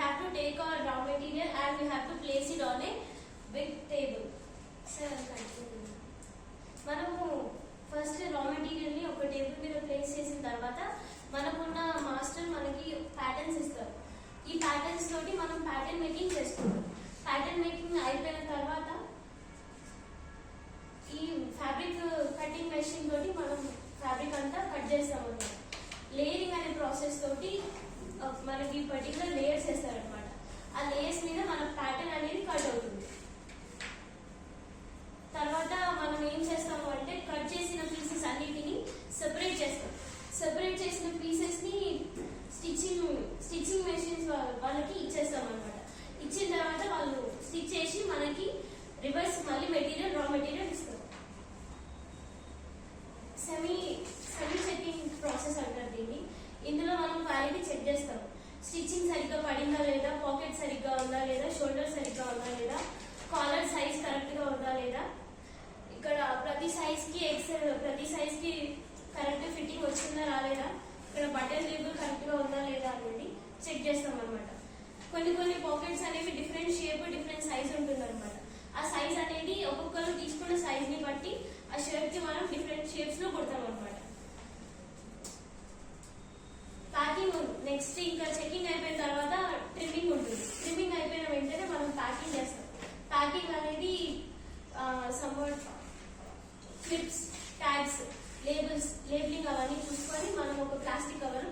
have to take our raw material and we have to place it on a big table. Sir, మనము first raw material ని ఒక table మీద place చేసిన తర్వాత మనకున్న master మనకి ప్యాటర్న్స్ ఇస్తారు. ఈ ప్యాటర్న్స్ తోటి మనం ప్యాటర్న్ మేకింగ్ చేసుకుంటాం. ప్యాటర్న్ మేకింగ్ అయిపోయిన తర్వాత ఈ ఫ్యాబ్రిక్ కటింగ్ మెషిన్ తోటి మనం ఫ్యాబ్రిక్ అంతా కట్ చేస్తాం అన్నమాట. లేయరింగ్ అనే ప్రాసెస్ తోటి మనకి పర్టికులర్ లేయర్స్ వేస్తారనమాట. ఆ లేయర్స్ మీద మన ప్యాటర్న్ అనేది కట్ అవుతుంది. తర్వాత మనం ఏం చేస్తాము అంటే కట్ చేసిన పీసెస్ అన్నిటిని సెపరేట్ చేస్తాం. సెపరేట్ చేసిన పీసెస్ ని స్టిచ్చింగ్ మెషిన్స్ వాళ్ళకి ఇచ్చేస్తాం అనమాట. ఇచ్చిన తర్వాత వాళ్ళు స్టిచ్ చేసి మనకి రివర్స్ మళ్ళీ రా మెటీరియల్ ఇస్తారు. సెమీ చెకింగ్ ప్రాసెస్ అంటారు దీన్ని. ఇందులో మనం క్వాలిటీ చెక్ చేస్తాం. స్టిచ్చింగ్ సరిగ్గా పడిందా లేదా, పాకెట్ సరిగ్గా ఉందా లేదా, షోల్డర్ సరిగ్గా ఉందా లేదా, కాలర్ సైజ్ కరెక్ట్ గా ఉందా లేదా, ఇక్కడ ప్రతి సైజ్ కి కరెక్ట్ ఫిట్టింగ్ వచ్చిందా రాలేదా, ఇక్కడ బటన్ లేబుల్ కరెక్ట్ గా ఉందా లేదా అనేది చెక్ చేస్తాం అనమాట. కొన్ని పాకెట్స్ అనేవి డిఫరెంట్ షేప్ డిఫరెంట్ సైజ్ ఉంటుంది అనమాట. ఆ సైజ్ అనేది ఒక్కొక్కరు తీసుకున్న సైజ్ ని బట్టి ఆ షర్ట్ కి మనం డిఫరెంట్ షేప్స్ లో కుడతాం అనమాట. ప్యాకింగ్ నెక్స్ట్ ఇంకా చెకింగ్ అయిపోయిన తర్వాత ట్రిమ్మింగ్ ఉంటుంది. ట్రిమ్మింగ్ అయిపోయిన వెంటనే మనం ప్యాకింగ్ చేస్తాం. ప్యాకింగ్ అనేది క్లిప్స్, ట్యాగ్స్, లేబులింగ్ అవన్నీ చూసుకొని మనం ఒక ప్లాస్టిక్ కవర్